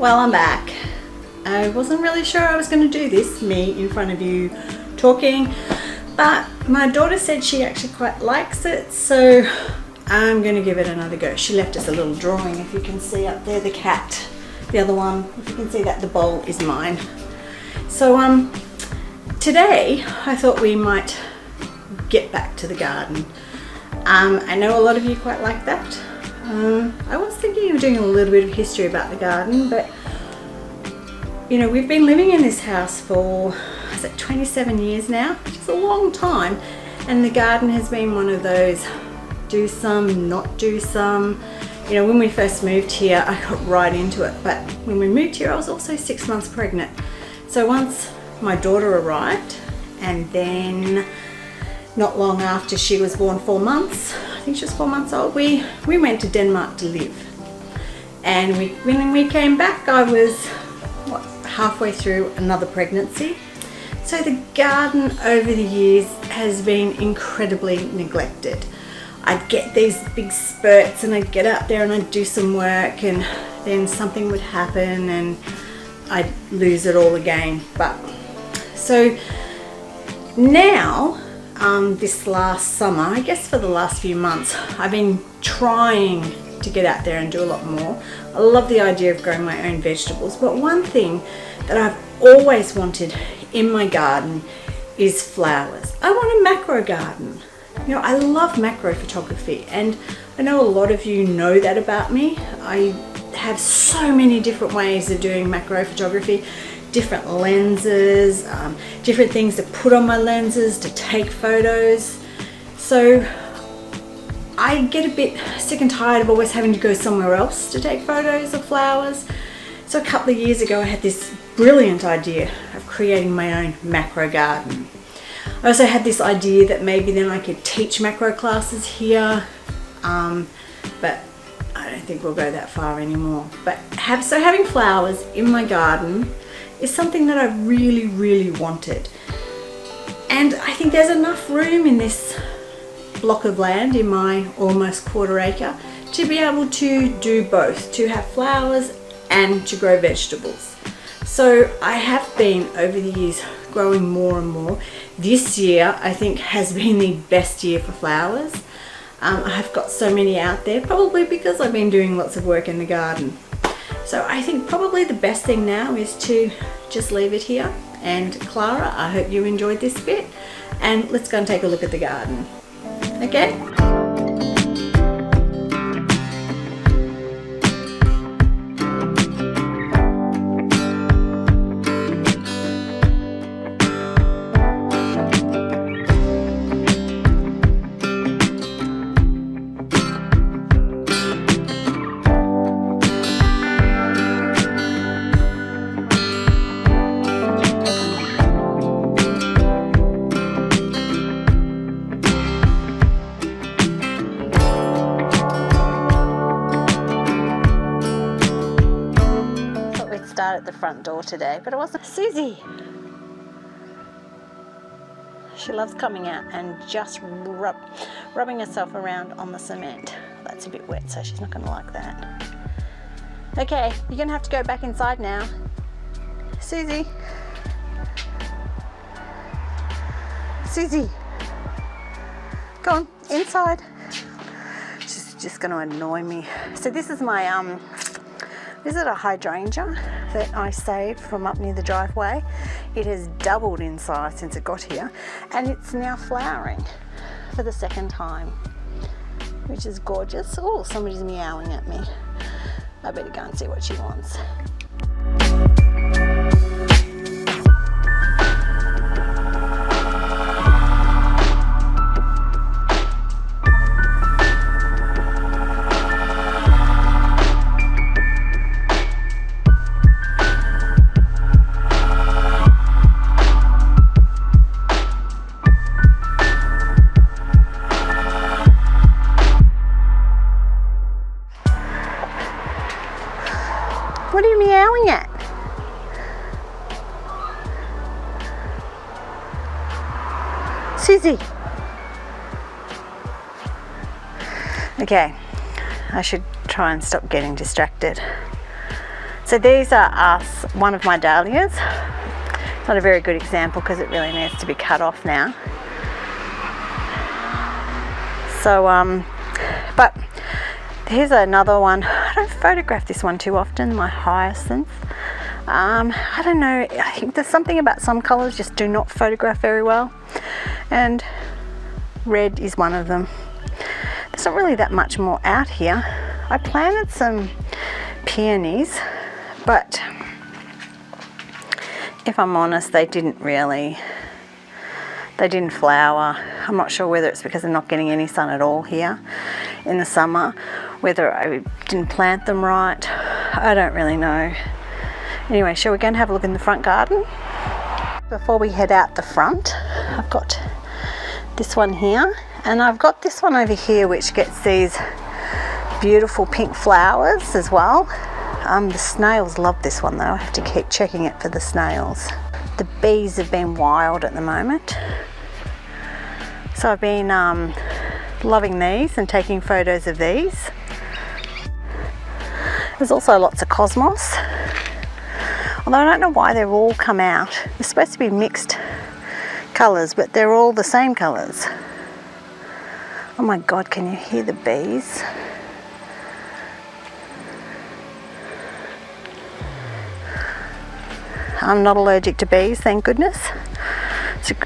Well, I'm back. I wasn't really sure I was going to do this, me in front of you talking, but my daughter said she actually quite likes it, so I'm going to give it another go. She left us a little drawing, if you can see up there, the cat. The other one, if you can see that, the bowl is mine. So today I thought we might get back to the garden. I know a lot of you quite like that. I was thinking of doing a little bit of history about the garden, but you know, we've been living in this house for, is it 27 years now, which is a long time, and the garden has been one of those do some, not do some. You know, when we first moved here, I got right into it, but when we moved here, I was also 6 months pregnant. So once my daughter arrived, and then not long after she was born, 4 months, I think she was 4 months old, we went to Denmark to live. And when we came back, I was halfway through another pregnancy. So the garden over the years has been incredibly neglected. I'd get these big spurts and I'd get out there and I'd do some work, and then something would happen and I'd lose it all again. But so now, this last summer, I guess for the last few months, I've been trying to get out there and do a lot more. I love the idea of growing my own vegetables, but one thing that I've always wanted in my garden is flowers. I want a macro garden. You know, I love macro photography, and I know a lot of you know that about me. I have so many different ways of doing macro photography, different lenses, different things to put on my lenses to take photos. So I get a bit sick and tired of always having to go somewhere else to take photos of flowers. So a couple of years ago, I had this brilliant idea of creating my own macro garden. I also had this idea that maybe then I could teach macro classes here, but I don't think we'll go that far anymore. But having flowers in my garden is something that I really, really wanted. And I think there's enough room in this block of land, in my almost quarter acre, to be able to do both, to have flowers and to grow vegetables. So I have been, over the years, growing more and more. This year, I think, has been the best year for flowers. I've got so many out there, probably because I've been doing lots of work in the garden. So I think probably the best thing now is to just leave it here. And Clara, I hope you enjoyed this bit, and let's go and take a look at the garden. Okay? At the front door today, but it wasn't. Susie, she loves coming out and just rubbing herself around on the cement. That's a bit wet, so she's not going to like that. Okay, you're going to have to go back inside now. Susie, go on inside. She's just going to annoy me. So this is my this is a hydrangea that I saved from up near the driveway. It has doubled in size since it got here, and it's now flowering for the second time, which is gorgeous. Oh, somebody's meowing at me. I better go and see what she wants. What are you meowing at? Susie. Okay, I should try and stop getting distracted. So these are one of my dahlias. It's not a very good example because it really needs to be cut off now. So, but here's another one. I don't photograph this one too often, my hyacinth. I don't know, I think there's something about some colours just do not photograph very well. And red is one of them. There's not really that much more out here. I planted some peonies, but if I'm honest, they didn't flower. I'm not sure whether it's because they're not getting any sun at all here in the summer, whether I didn't plant them right. I don't really know. Anyway, shall we go and have a look in the front garden? Before we head out the front, I've got this one here, and I've got this one over here which gets these beautiful pink flowers as well. The snails love this one though. I have to keep checking it for the snails. The bees have been wild at the moment. So I've been loving these and taking photos of these. There's also lots of cosmos. Although I don't know why they've all come out. They're supposed to be mixed colours, but they're all the same colours. Oh my God, can you hear the bees? I'm not allergic to bees, thank goodness. It's a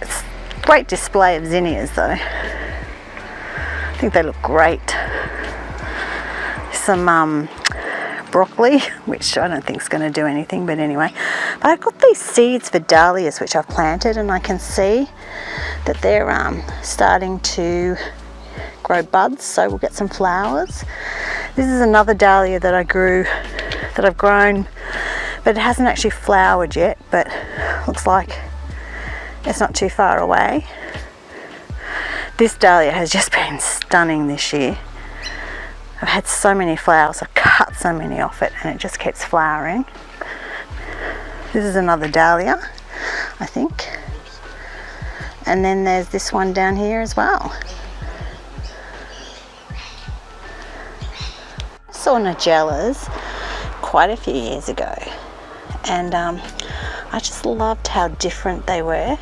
great display of zinnias though. I think they look great. Some broccoli, which I don't think is going to do anything, but anyway. But I've got these seeds for dahlias which I've planted, and I can see that they're starting to grow buds, so we'll get some flowers. This is another dahlia that I've grown, but it hasn't actually flowered yet, but looks like it's not too far away. This dahlia has just been stunning this year. I've had so many flowers, I've cut so many off it, and it just keeps flowering. This is another dahlia, I think. And then there's this one down here as well. I saw Nigellas quite a few years ago, and I just loved how different they were.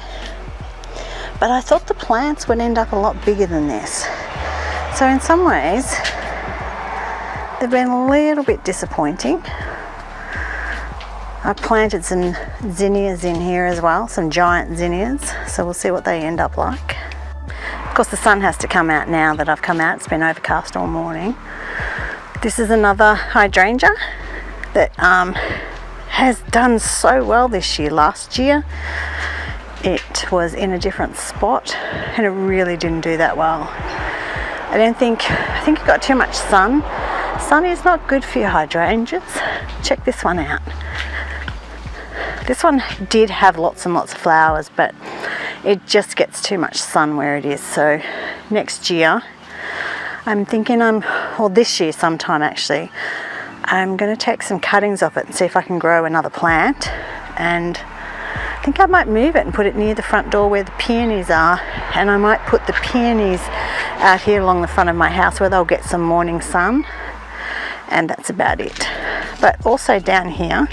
But I thought the plants would end up a lot bigger than this. So in some ways, they've been a little bit disappointing. I planted some zinnias in here as well, some giant zinnias, so we'll see what they end up like. Of course the sun has to come out now that I've come out. It's been overcast all morning. This is another hydrangea that has done so well this year. Last year it was in a different spot and it really didn't do that well. I think it got too much sun. Sun is not good for your hydrangeas. Check this one out. This one did have lots and lots of flowers, but it just gets too much sun where it is. So next year, I'm thinking this year sometime actually, I'm going to take some cuttings off it and see if I can grow another plant. And I think I might move it and put it near the front door where the peonies are. And I might put the peonies out here along the front of my house where they'll get some morning sun. And that's about it. But also down here,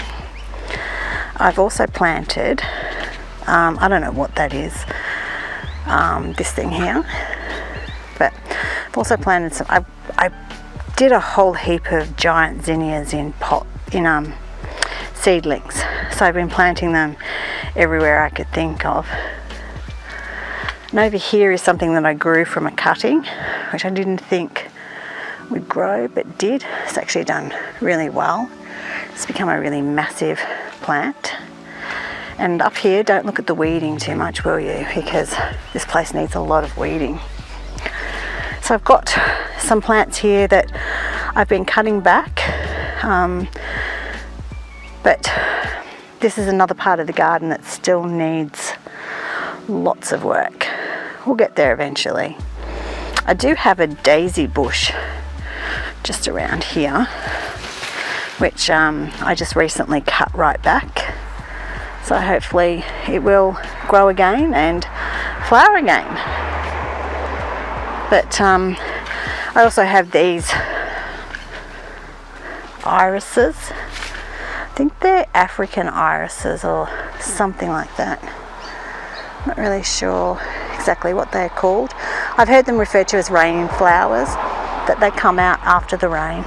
I've also planted, I don't know what that is, this thing here, but I've also planted some, I did a whole heap of giant zinnias in seedlings, so I've been planting them everywhere I could think of. And over here is something that I grew from a cutting, which I didn't think would grow, but did. It's actually done really well. It's become a really massive plant. And up here, don't look at the weeding too much, will you? Because this place needs a lot of weeding. So I've got some plants here that I've been cutting back, but this is another part of the garden that still needs lots of work. We'll get there eventually. I do have a daisy bush just around here, which I just recently cut right back. So hopefully it will grow again and flower again. But I also have these irises. I think they're African irises or something like that. Not really sure exactly what they're called. I've heard them referred to as rain flowers, that they come out after the rain.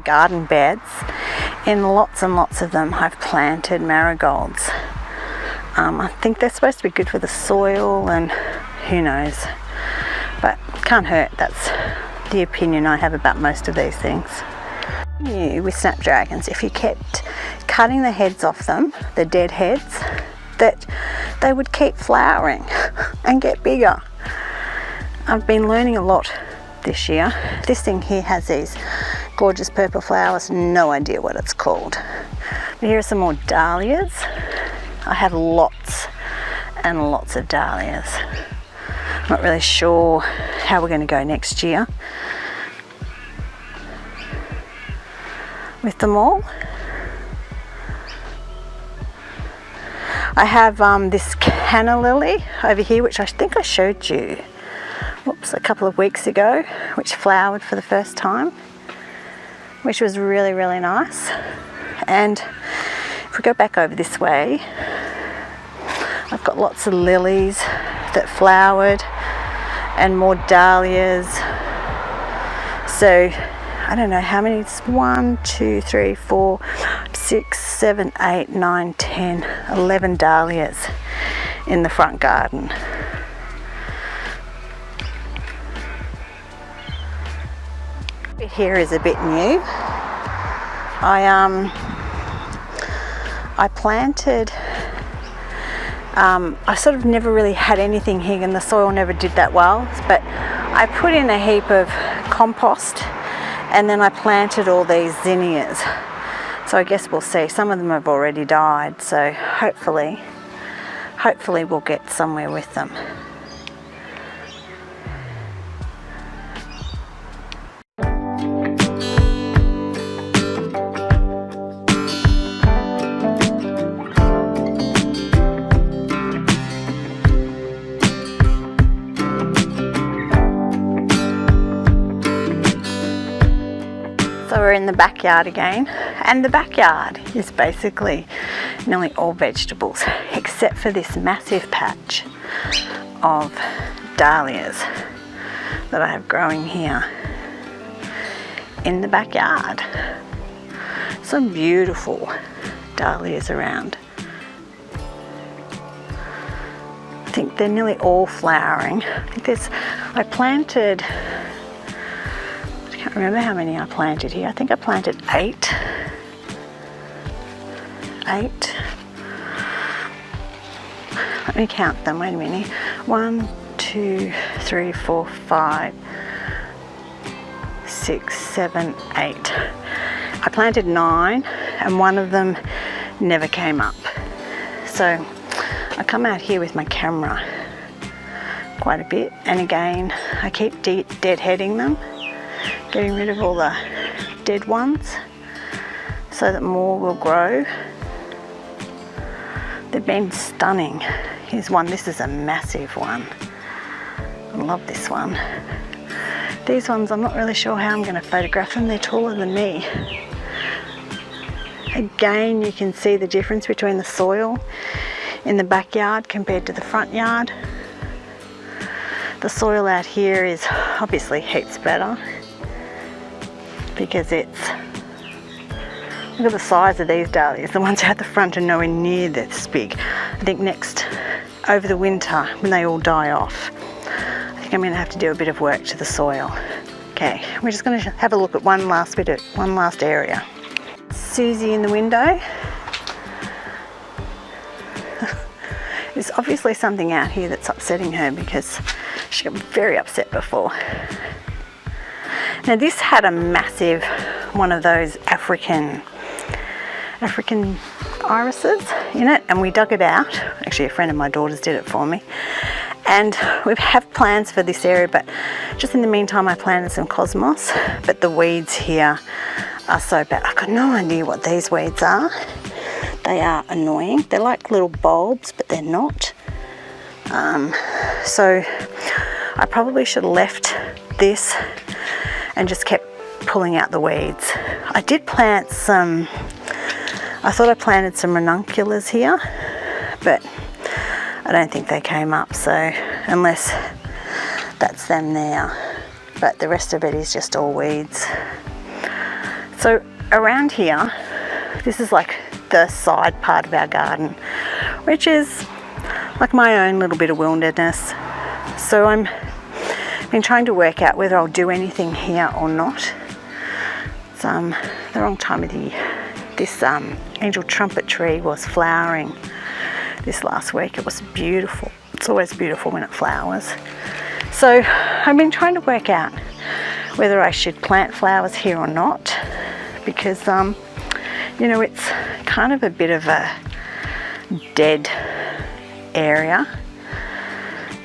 Garden beds, in lots and lots of them I've planted marigolds. I think they're supposed to be good for the soil, and who knows, but can't hurt. That's the opinion I have about most of these things. With snapdragons, if you kept cutting the heads off them, the dead heads, that they would keep flowering and get bigger. I've been learning a lot this year. This thing here has these gorgeous purple flowers, no idea what it's called. But here are some more dahlias. I have lots and lots of dahlias. Not really sure how we're going to go next year with them all. I have this canna lily over here, which I think I showed you a couple of weeks ago, which flowered for the first time, which was really, really nice. And if we go back over this way, I've got lots of lilies that flowered and more dahlias. So I don't know how many, it's 1, 2, 3, 4, 6, 7, 8, 9, 10, 11 dahlias in the front garden. Bit here is a bit new. I planted, I sort of never really had anything here, and the soil never did that well, but I put in a heap of compost and then I planted all these zinnias. So I guess we'll see. Some of them have already died, so hopefully we'll get somewhere with them. So we're in the backyard again, and the backyard is basically nearly all vegetables except for this massive patch of dahlias that I have growing here in the backyard. Some beautiful dahlias around. I think they're nearly all flowering. I planted, I can't remember how many I planted here. I think I planted 8. Let me count them, wait a minute. 1, 2, 3, 4, 5, 6, 7, 8. I planted 9 and one of them never came up. So I come out here with my camera quite a bit, and again I keep deadheading them, getting rid of all the dead ones so that more will grow. They've been stunning. Here's one, this is a massive one. I love this one. These ones, I'm not really sure how I'm going to photograph them. They're taller than me. Again, you can see the difference between the soil in the backyard compared to the front yard. The soil out here is obviously heaps better because it's, look at the size of these dahlias. The ones out the front are nowhere near this big. I think over the winter, when they all die off, I think I'm going to have to do a bit of work to the soil. Okay, we're just going to have a look at one last area. Susie in the window. There's obviously something out here that's upsetting her because she got very upset before. Now this had a massive one of those African irises in it, and we dug it out. Actually, a friend of my daughter's did it for me. And we have plans for this area, but just in the meantime I planted some cosmos, but the weeds here are so bad. I've got no idea what these weeds are. They are annoying. They're like little bulbs, but they're not. So I probably should have left this and just kept pulling out the weeds. I did plant some I thought I planted some ranunculus here, but I don't think they came up, so unless that's them there. But the rest of it is just all weeds. So around here, this is like the side part of our garden, which is like my own little bit of wilderness. So I'm been trying to work out whether I'll do anything here or not. It's the wrong time of the year. This angel trumpet tree was flowering this last week. It was beautiful. It's always beautiful when it flowers. So I've been trying to work out whether I should plant flowers here or not, because you know, it's kind of a bit of a dead area,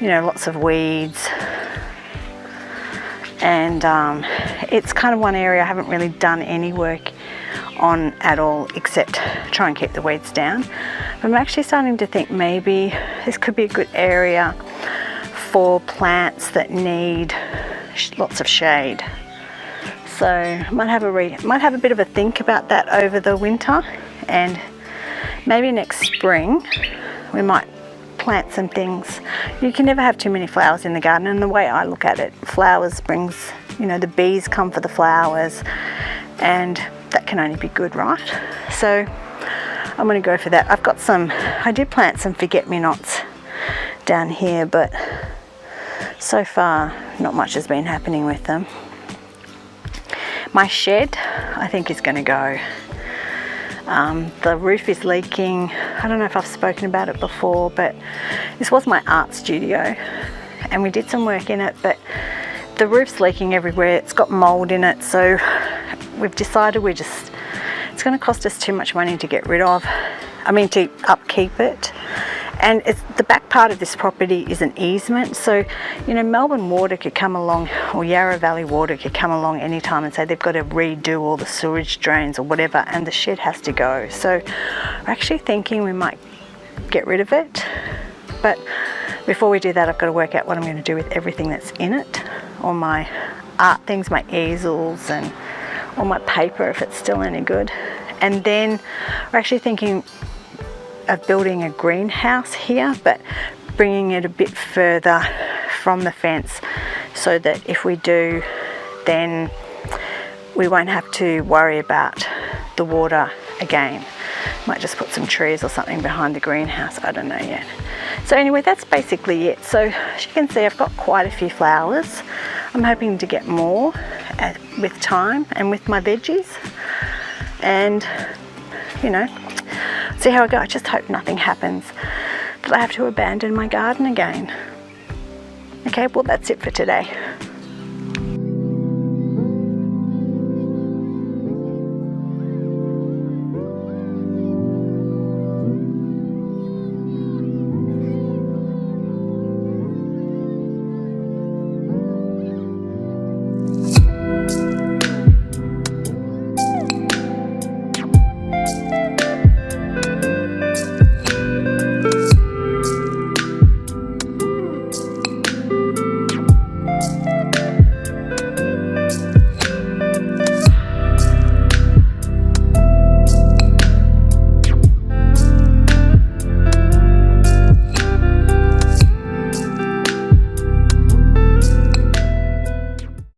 you know, lots of weeds, and it's kind of one area I haven't really done any work on at all, except try and keep the weeds down. But I'm actually starting to think maybe this could be a good area for plants that need lots of shade. So I might have a bit of a think about that over the winter, and maybe next spring we might plant some things. You can never have too many flowers in the garden, and the way I look at it, flowers brings, you know, the bees come for the flowers, and that can only be good, right? So I'm going to go for that. I did plant some forget-me-nots down here, but so far not much has been happening with them. My shed, I think, is going to go. The roof is leaking. I don't know if I've spoken about it before, but this was my art studio and we did some work in it, but the roof's leaking everywhere. It's got mold in it, so we've decided it's going to cost us too much money to get rid of. To upkeep it. And the back part of this property is an easement, so, you know, Melbourne Water could come along, or Yarra Valley Water could come along anytime and say they've got to redo all the sewage drains or whatever, and the shed has to go. So we're actually thinking we might get rid of it, but before we do that, I've got to work out what I'm going to do with everything that's in it, all my art things, my easels and all my paper, if it's still any good. And then we're actually thinking of building a greenhouse here, but bringing it a bit further from the fence, so that if we do, then we won't have to worry about the water again. Might just put some trees or something behind the greenhouse, I don't know yet. So anyway, that's basically it. So as you can see, I've got quite a few flowers. I'm hoping to get more with time and with my veggies, and you know, see how I go. I just hope nothing happens that I have to abandon my garden again. Okay, well, that's it for today.